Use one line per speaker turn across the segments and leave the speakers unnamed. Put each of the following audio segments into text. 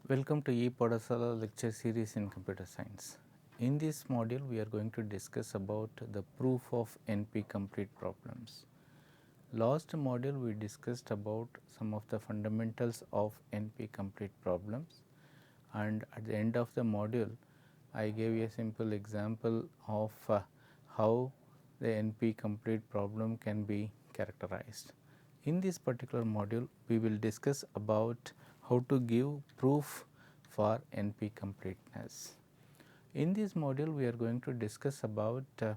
Welcome to e-Padasala lecture series in computer science. In this module, we are going to discuss about the proof of NP-complete problems. Last module, we discussed about some of the fundamentals of NP-complete problems, and at the end of the module, I gave a simple example of how the NP-complete problem can be characterized. In this particular module, we will discuss about how to give proof for NP completeness. In this module, we are going to discuss about the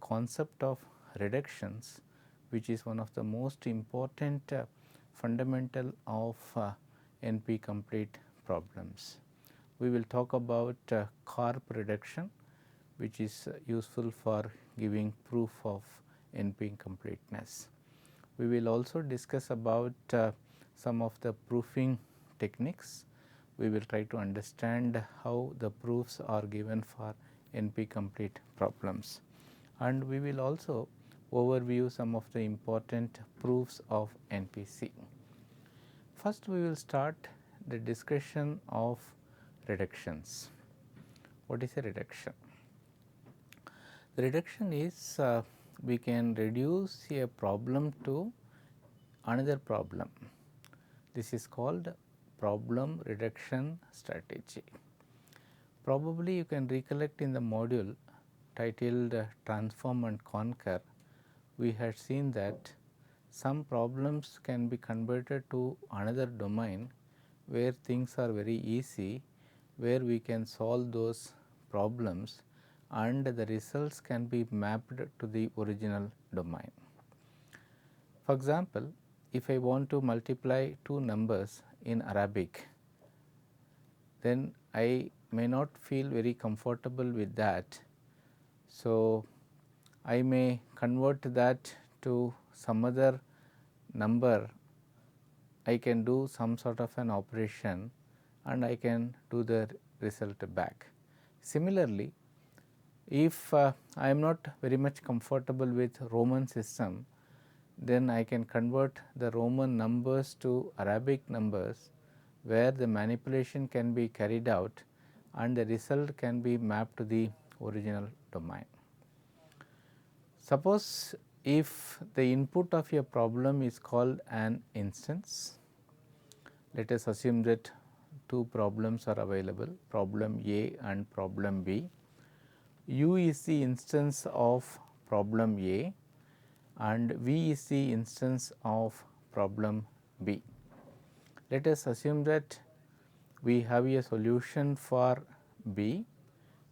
concept of reductions, which is one of the most important fundamental of NP complete problems. We will talk about Karp reduction, which is useful for giving proof of NP completeness. We will also discuss about some of the proofing techniques. We will try to understand how the proofs are given for NP complete problems, and we will also overview some of the important proofs of NPC. First, we will start the discussion of reductions. What is a reduction? The reduction is we can reduce a problem to another problem. This is called problem reduction strategy. Probably you can recollect in the module titled Transform and Conquer, we had seen that some problems can be converted to another domain where things are very easy, where we can solve those problems and the results can be mapped to the original domain. For example, if I want to multiply two numbers in Arabic, then I may not feel very comfortable with that. So, I may convert that to some other number. I can do some sort of an operation and I can do the result back. Similarly, if I am not very much comfortable with Roman system, then I can convert the Roman numbers to Arabic numbers, where the manipulation can be carried out and the result can be mapped to the original domain. Suppose if the input of a problem is called an instance, let us assume that two problems are available, problem A and problem B. U is the instance of problem A and V is the instance of problem B. Let us assume that we have a solution for B,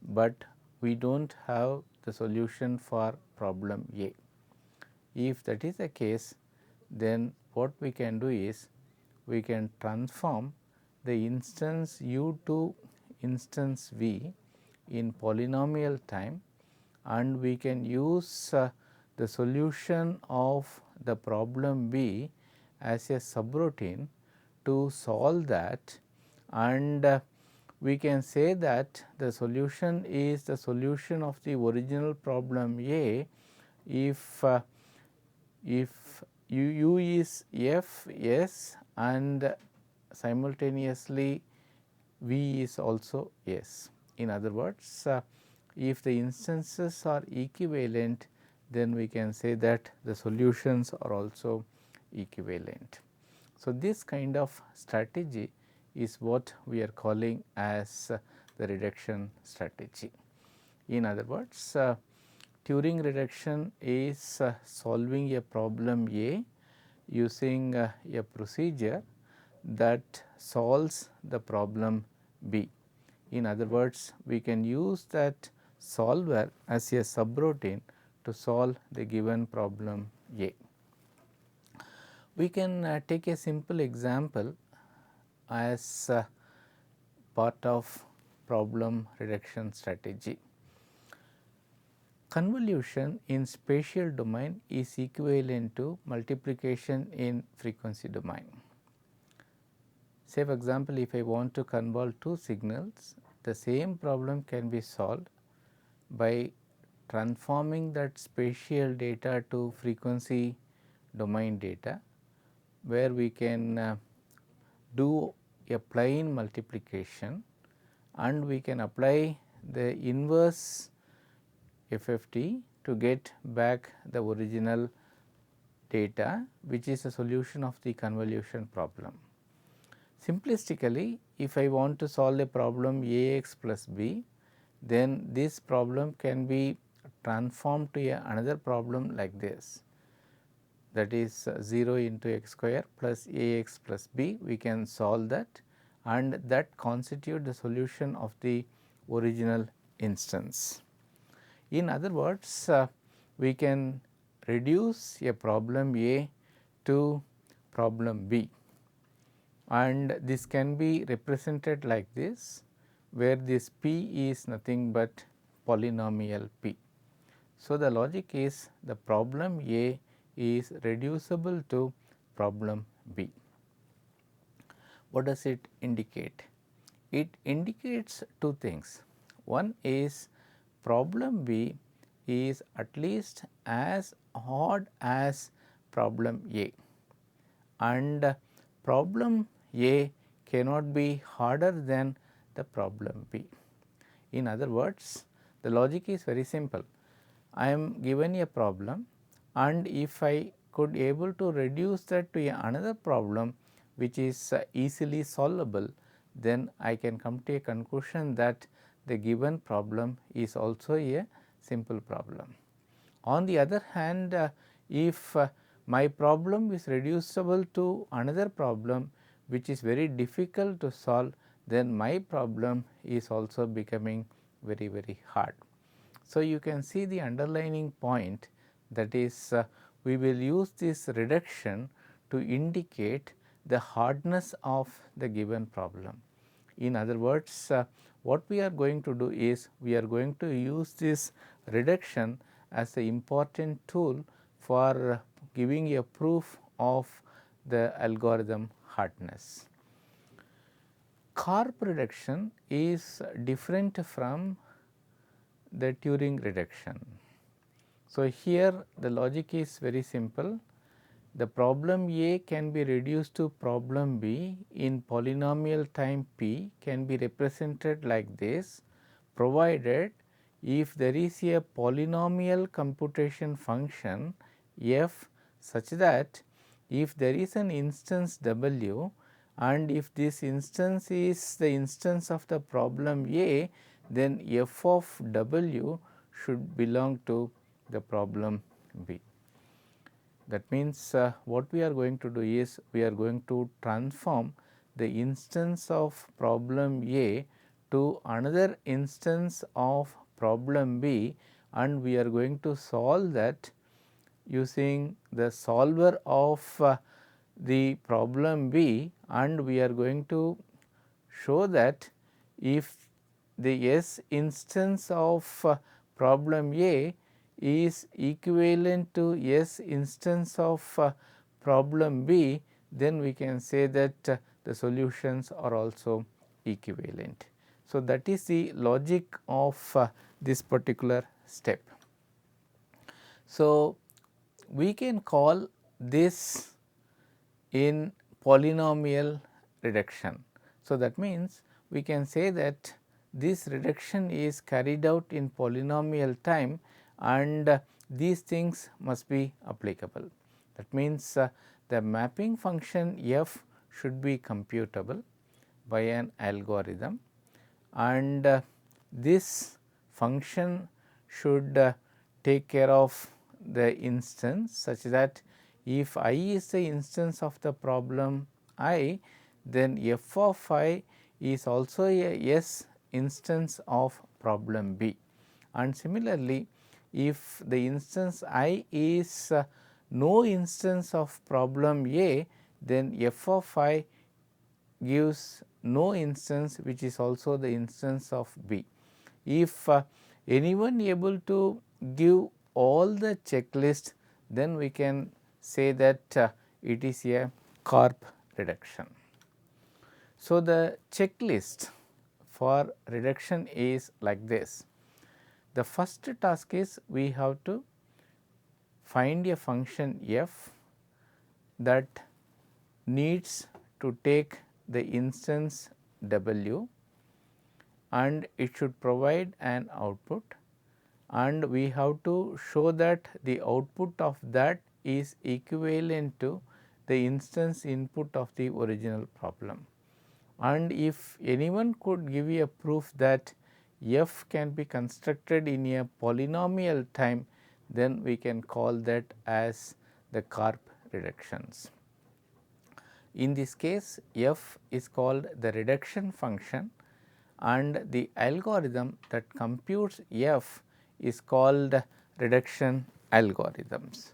but we do not have the solution for problem A. If that is the case, then what we can do is we can transform the instance U to instance V in polynomial time, and we can use the solution of the problem B as a subroutine to solve that, and we can say that the solution is the solution of the original problem A if U is F S and simultaneously V is also S. In other words, if the instances are equivalent, then we can say that the solutions are also equivalent. So, this kind of strategy is what we are calling as the reduction strategy. In other words, Turing reduction is solving a problem A using a procedure that solves the problem B. In other words, we can use that solver as a subroutine to solve the given problem A. We can take a simple example as part of problem reduction strategy. Convolution in spatial domain is equivalent to multiplication in frequency domain. Say for example, if I want to convolve two signals, the same problem can be solved by transforming that spatial data to frequency domain data, where we can do a plain multiplication and we can apply the inverse FFT to get back the original data, which is a solution of the convolution problem. Simplistically, if I want to solve a problem Ax plus b, then this problem can be transformed to another problem like this, that is 0 into x square plus Ax plus b. We can solve that and that constitute the solution of the original instance. In other words, we can reduce a problem A to problem B, and this can be represented like this, where this P is nothing but polynomial P. So, the logic is the problem A is reducible to problem B. What does it indicate? It indicates two things. One is problem B is at least as hard as problem A, and problem A cannot be harder than the problem B. In other words, the logic is very simple. I am given a problem, and if I could able to reduce that to another problem which is easily solvable, then I can come to a conclusion that the given problem is also a simple problem. On the other hand, if my problem is reducible to another problem which is very difficult to solve, then my problem is also becoming very hard. So, you can see the underlining point, that is we will use this reduction to indicate the hardness of the given problem. In other words, what we are going to do is we are going to use this reduction as an important tool for giving a proof of the algorithm hardness. Karp reduction is different from the Turing reduction. So, here the logic is very simple. The problem A can be reduced to problem B in polynomial time P can be represented like this, provided if there is a polynomial computation function f such that if there is an instance W and if this instance is the instance of the problem A, then f of W should belong to the problem B. That means, what we are going to do is we are going to transform the instance of problem A to another instance of problem B, and we are going to solve that using the solver of the problem B, and we are going to show that if the S instance of problem A is equivalent to S instance of problem B, then we can say that the solutions are also equivalent. So, that is the logic of this particular step. So, we can call this in polynomial reduction. So, that means we can say that this reduction is carried out in polynomial time, and these things must be applicable. That means, the mapping function f should be computable by an algorithm, and this function should take care of the instance such that if I is the instance of the problem I, then f of I is also a S instance of problem B, and similarly if the instance I is no instance of problem A, then f of I gives no instance which is also the instance of B. If anyone able to give all the checklist, then we can say that it is a Karp reduction. So, the checklist for reduction is like this. The first task is we have to find a function f that needs to take the instance W and it should provide an output, and we have to show that the output of that is equivalent to the instance input of the original problem. And if anyone could give you a proof that f can be constructed in a polynomial time, then we can call that as the Karp reductions. In this case, f is called the reduction function and the algorithm that computes f is called reduction algorithms.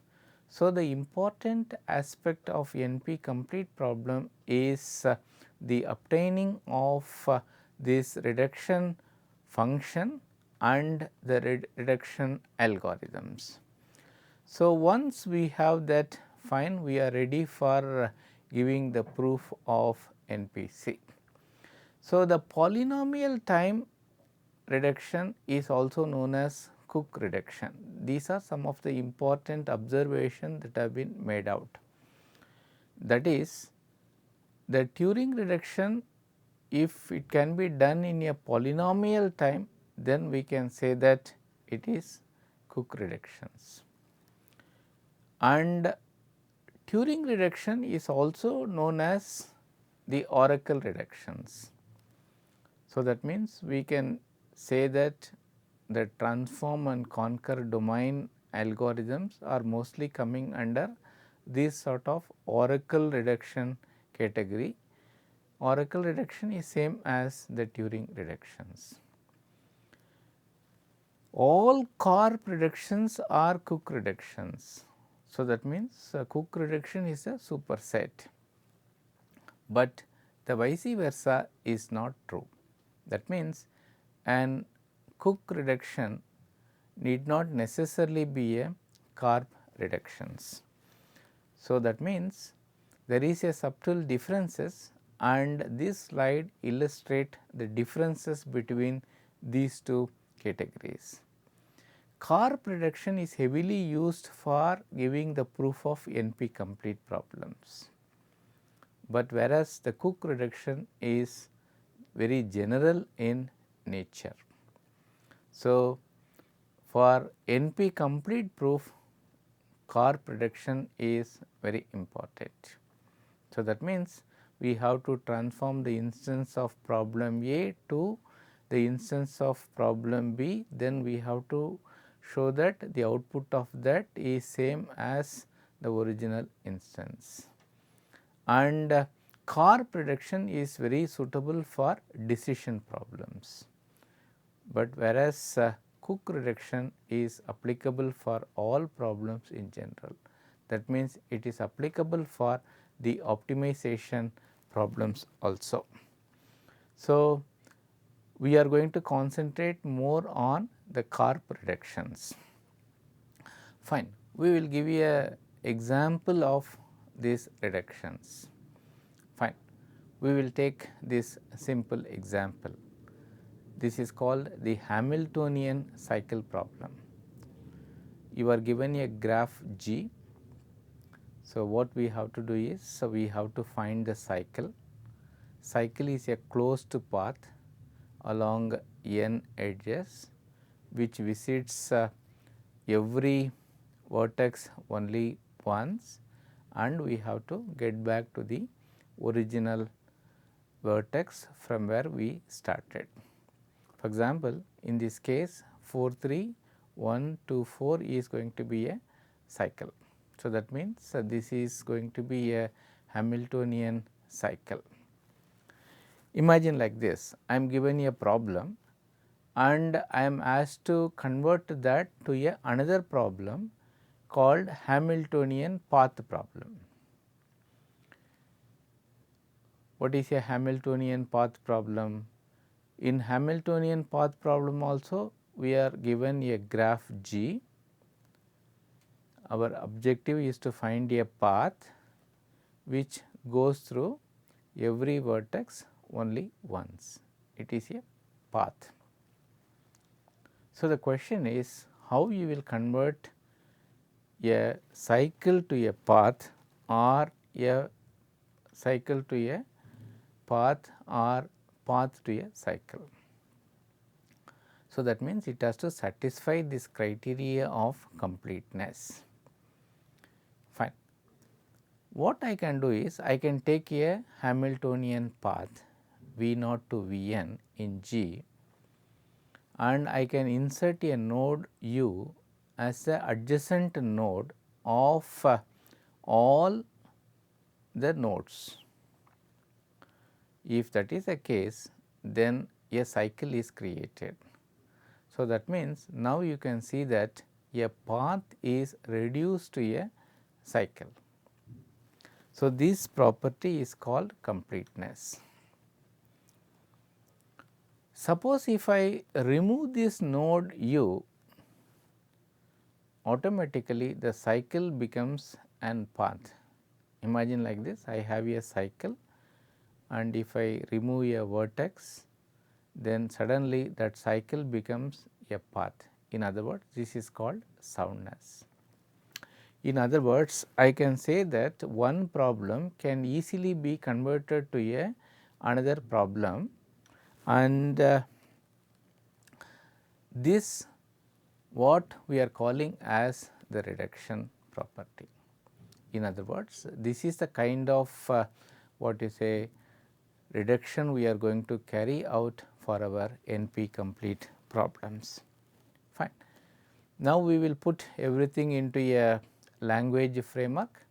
So, the important aspect of NP complete problem is the obtaining of this reduction function and the reduction algorithms. So, once we have that, fine, we are ready for giving the proof of NPC. So, the polynomial time reduction is also known as Cook reduction. These are some of the important observations that have been made out. That is, the Turing reduction, if it can be done in a polynomial time, then we can say that it is Cook reductions. And Turing reduction is also known as the oracle reductions. So, that means we can say that the transform and conquer domain algorithms are mostly coming under this sort of oracle reduction category. Oracle reduction is same as the Turing reductions. All Karp reductions are Cook reductions. So, that means Cook reduction is a superset, but the vice versa is not true. That means an Cook reduction need not necessarily be a Karp reductions. So, that means there is a subtle differences, and this slide illustrate the differences between these two categories. Karp reduction is heavily used for giving the proof of NP complete problems, but whereas the Cook reduction is very general in nature. So, for NP complete proof, Karp reduction is very important. So, that means we have to transform the instance of problem A to the instance of problem B, then we have to show that the output of that is same as the original instance. And Karp reduction is very suitable for decision problems, but whereas Cook reduction is applicable for all problems in general. That means it is applicable for the optimization problems also. So, we are going to concentrate more on the Karp reductions. Fine, we will give you an example of these reductions. Fine, we will take this simple example. This is called the Hamiltonian cycle problem. You are given a graph G. So, what we have to do is, so we have to find the cycle. Cycle is a closed path along n edges which visits every vertex only once, and we have to get back to the original vertex from where we started. For example, in this case 4 3 1 2 4 is going to be a cycle. So, that means this is going to be a Hamiltonian cycle. Imagine like this, I am given a problem and I am asked to convert that to a another problem called Hamiltonian path problem. What is a Hamiltonian path problem? In Hamiltonian path problem also we are given a graph G. Our objective is to find a path which goes through every vertex only once. It is a path. So, the question is how you will convert a cycle to a path or a cycle to a path or path to a cycle. So, that means it has to satisfy this criteria of completeness. Fine. What I can do is I can take a Hamiltonian path V naught to Vn in G, and I can insert a node u as the adjacent node of all the nodes. If that is the case, then a cycle is created. So, that means now you can see that a path is reduced to a cycle. So, this property is called completeness. Suppose if I remove this node u, automatically the cycle becomes an path. Imagine like this, I have a cycle, and if I remove a vertex, then suddenly that cycle becomes a path. In other words, this is called soundness. In other words, I can say that one problem can easily be converted to another problem, and this what we are calling as the reduction property. In other words, this is the kind of what you say reduction we are going to carry out for our NP complete problems. Fine. Now, we will put everything into a language framework.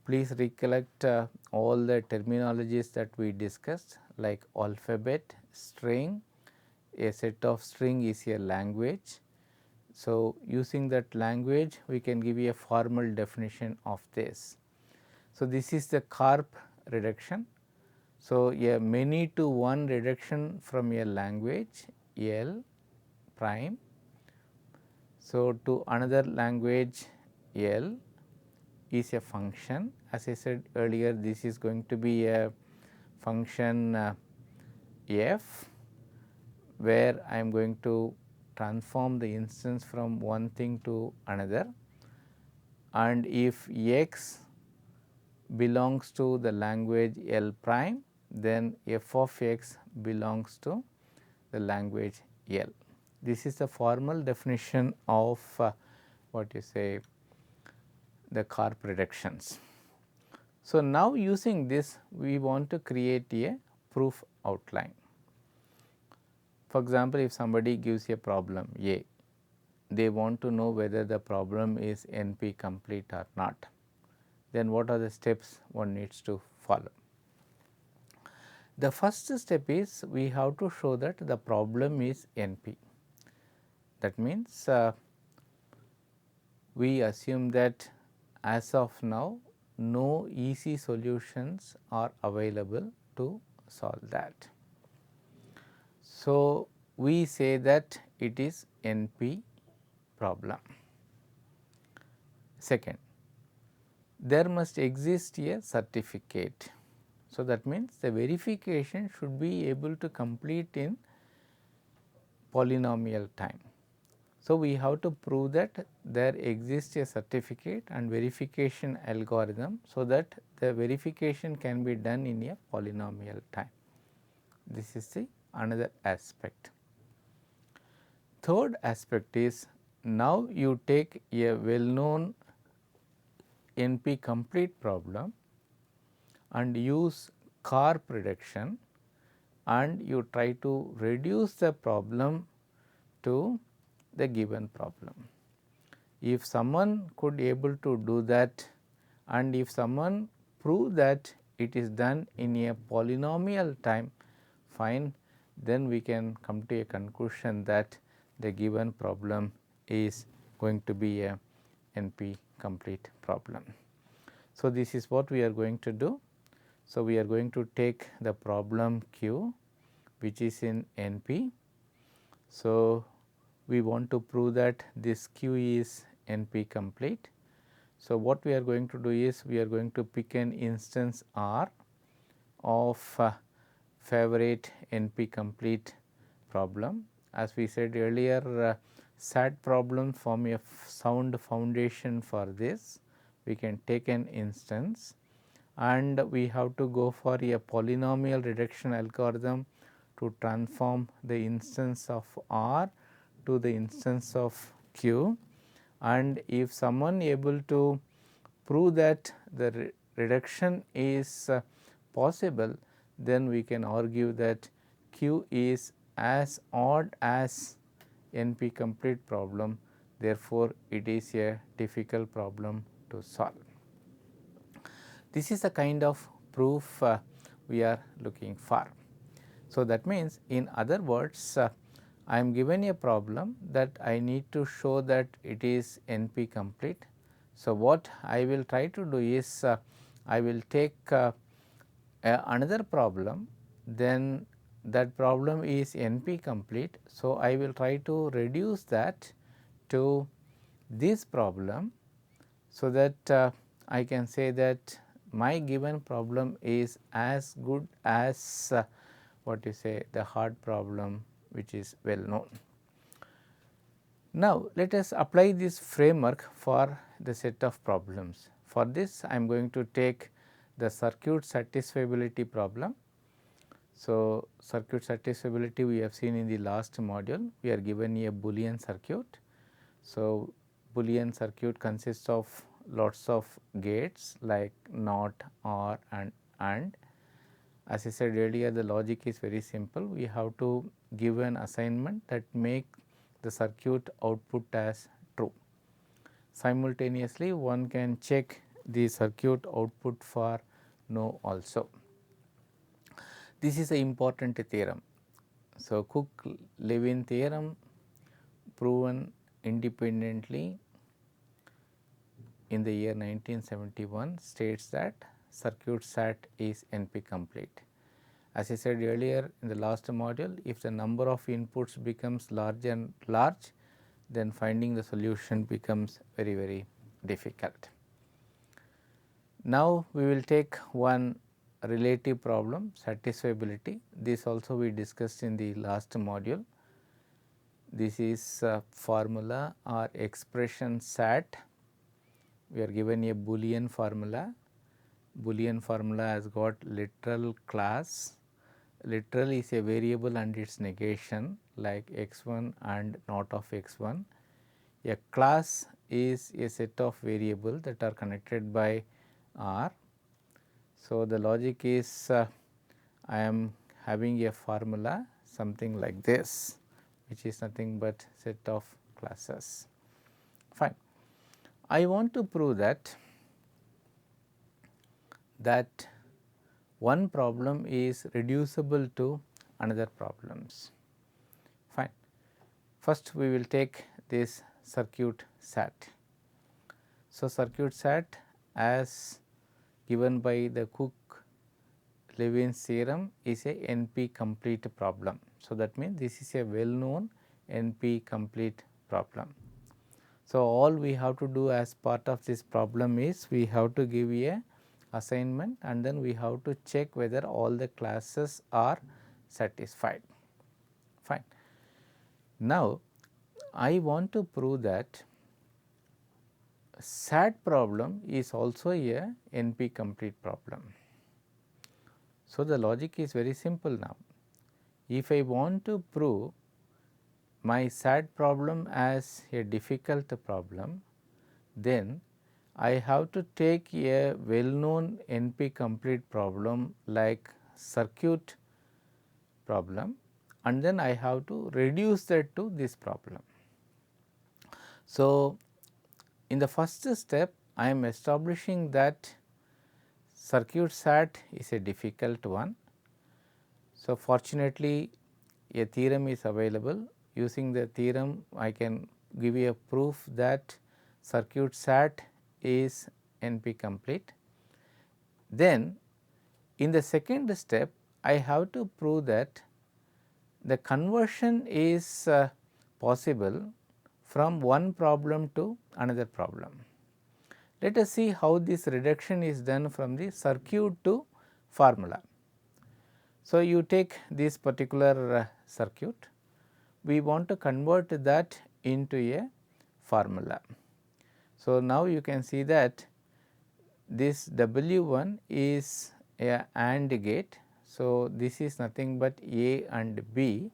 Please recollect all the terminologies that we discussed, like alphabet, string. A set of string is a language. So, using that language we can give you a formal definition of this. So, this is the Karp reduction. So, a many to one reduction from a language L prime. So, to another language L is a function. As I said earlier, this is going to be a function f, where I am going to transform the instance from one thing to another, and if x belongs to the language L prime, then f of x belongs to the language L. This is the formal definition of what you say the Karp reductions. So, now using this we want to create a proof outline. For example, if somebody gives a problem A, they want to know whether the problem is NP complete or not, then what are the steps one needs to follow? The first step is we have to show that the problem is NP. That means, we assume that as of now no easy solutions are available to solve that. So, we say that it is NP problem. Second, there must exist a certificate. So, that means the verification should be able to complete in polynomial time. So, we have to prove that there exists a certificate and verification algorithm, so that the verification can be done in a polynomial time. This is the another aspect. Third aspect is, now you take a well known NP complete problem and use Karp reduction, and you try to reduce the problem to the given problem. If someone could able to do that, and if someone prove that it is done in a polynomial time, fine, then we can come to a conclusion that the given problem is going to be a NP complete problem. So, this is what we are going to do. So, we are going to take the problem Q, which is in NP. So, we want to prove that this Q is NP complete. So, what we are going to do is we are going to pick an instance R of favorite NP complete problem. As we said earlier, SAT problems form a sound foundation for this. We can take an instance, and we have to go for a polynomial reduction algorithm to transform the instance of R to the instance of Q, and if someone able to prove that the reduction is possible, then we can argue that Q is as odd as NP complete problem, therefore, it is a difficult problem to solve. This is the kind of proof we are looking for. So, that means in other words, I am given a problem that I need to show that it is NP complete. So, what I will try to do is I will take another problem, then that problem is NP complete. So, I will try to reduce that to this problem, so that I can say that my given problem is as good as what you say the hard problem which is well known. Now, let us apply this framework for the set of problems. For this, I am going to take the circuit satisfiability problem. So, circuit satisfiability we have seen in the last module, we are given a Boolean circuit. So, Boolean circuit consists of lots of gates like NOT, OR and AND. As I said earlier, the logic is very simple. We have to give an assignment that make the circuit output as true. Simultaneously, one can check the circuit output for no also. This is an important theorem. So, Cook-Levin theorem proven independently in the year 1971 states that circuit sat is NP complete. As I said earlier in the last module, if the number of inputs becomes large and large, then finding the solution becomes very difficult. Now, we will take one relative problem, satisfiability. This also we discussed in the last module. This is formula or expression SAT. We are given a Boolean formula. Boolean formula has got literal class. Literal is a variable and its negation like x1 and not of x1. A class is a set of variables that are connected by R. So, the logic is I am having a formula something like this, which is nothing but set of classes. Fine. I want to prove that one problem is reducible to another problems. Fine. First, we will take this circuit SAT. So, circuit SAT as given by the Cook-Levin theorem is a NP complete problem. So, that means this is a well known NP complete problem. So, all we have to do as part of this problem is we have to give a assignment and then we have to check whether all the classes are satisfied. Fine. Now, I want to prove that SAT problem is also a NP complete problem. So, the logic is very simple now. If I want to prove my SAT problem as a difficult problem, then I have to take a well known NP complete problem like circuit problem and then I have to reduce that to this problem. So, in the first step I am establishing that circuit SAT is a difficult one. So, fortunately a theorem is available. Using the theorem I can give you a proof that circuit SAT is NP complete. Then in the second step I have to prove that the conversion is possible from one problem to another problem. Let us see how this reduction is done from the circuit to formula. So, you take this particular circuit, we want to convert that into a formula. So, now you can see that this W1 is a AND gate. So, this is nothing but A and B.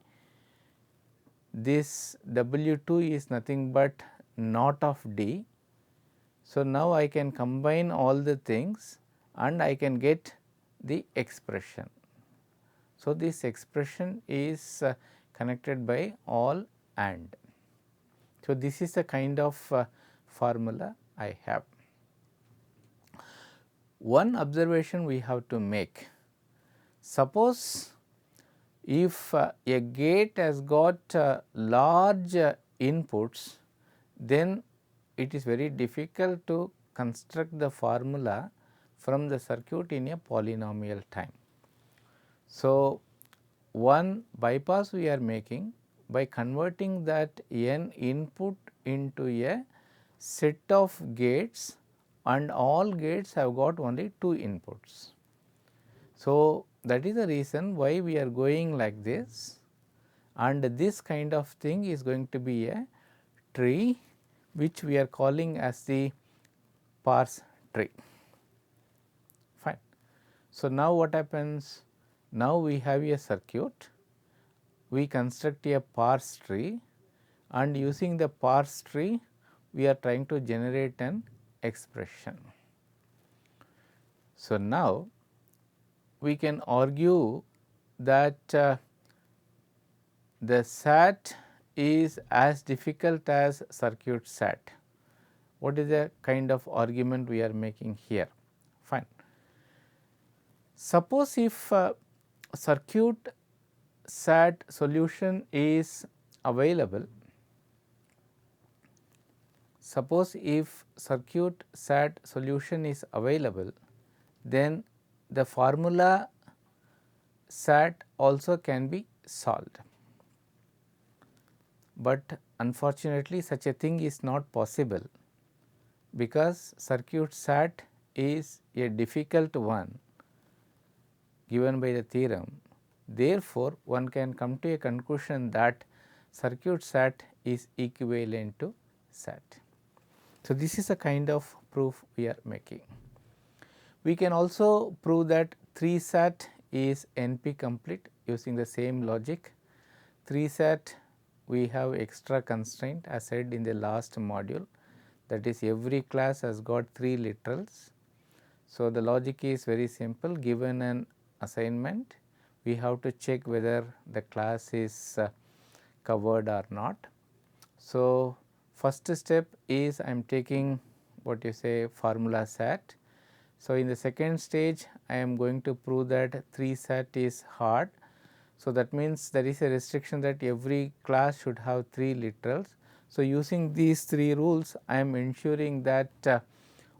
This W2 is nothing but NOT of D. So, now I can combine all the things and I can get the expression. So, this expression is connected by all AND. So, this is the kind of formula I have. One observation we have to make, suppose if a gate has got large inputs, then it is very difficult to construct the formula from the circuit in a polynomial time. So, one bypass we are making by converting that n input into a set of gates, and all gates have got only 2 inputs. So, that is the reason why we are going like this, and this kind of thing is going to be a tree which we are calling as the parse tree. Fine. So, now what happens? Now we have a circuit, we construct a parse tree, and using the parse tree we are trying to generate an expression. So, now we can argue that the SAT is as difficult as circuit SAT. What is the kind of argument we are making here? Fine. Suppose if circuit SAT solution is available, suppose if circuit SAT solution is available, then the formula SAT also can be solved. But unfortunately, such a thing is not possible, because circuit SAT is a difficult one given by the theorem. Therefore, one can come to a conclusion that circuit SAT is equivalent to SAT. So, this is a kind of proof we are making. We can also prove that 3 SAT is NP complete using the same logic. 3 SAT we have extra constraint as said in the last module, that is every class has got 3 literals. So, the logic is very simple. Given an assignment, we have to check whether the class is covered or not. So, first step is I am taking what you say formula SAT. So, in the second stage I am going to prove that 3 SAT is hard. So, that means there is a restriction that every class should have 3 literals. So, using these 3 rules I am ensuring that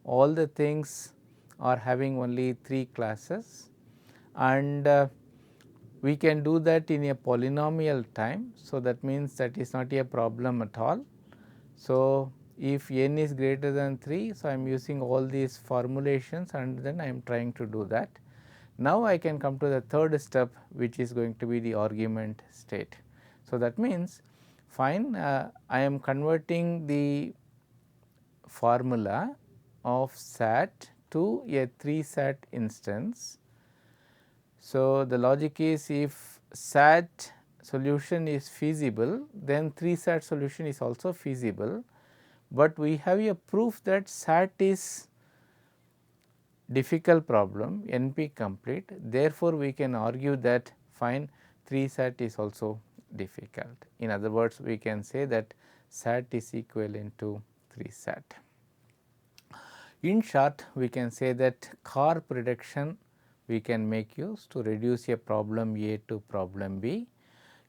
all the things are having only 3 classes, and we can do that in a polynomial time. So, that means that is not a problem at all. So, if n is greater than 3, so I am using all these formulations and then I am trying to do that. Now, I can come to the third step, which is going to be the argument state. So, that means fine, I am converting the formula of SAT to a 3 SAT instance. So, the logic is if SAT solution is feasible, then 3 SAT solution is also feasible, but we have a proof that SAT is difficult problem, NP complete. Therefore, we can argue that fine 3 SAT is also difficult. In other words, we can say that SAT is equivalent to 3 SAT. In short, we can say that Karp reduction we can make use to reduce a problem A to problem B.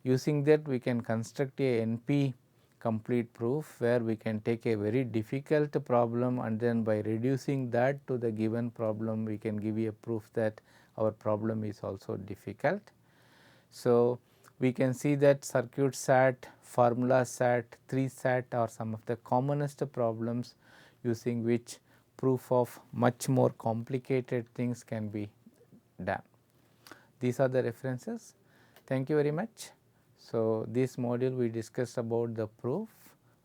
Using that, we can construct a NP complete proof where we can take a very difficult problem, and then by reducing that to the given problem we can give you a proof that our problem is also difficult. So, we can see that circuit SAT, formula SAT, 3 SAT are some of the commonest problems using which proof of much more complicated things can be done. These are the references. Thank you very much. So, this module we discussed about the proof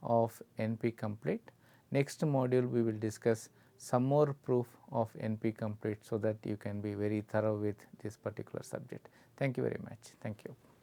of NP complete. Next module we will discuss some more proof of NP complete, so that you can be very thorough with this particular subject. Thank you very much. Thank you.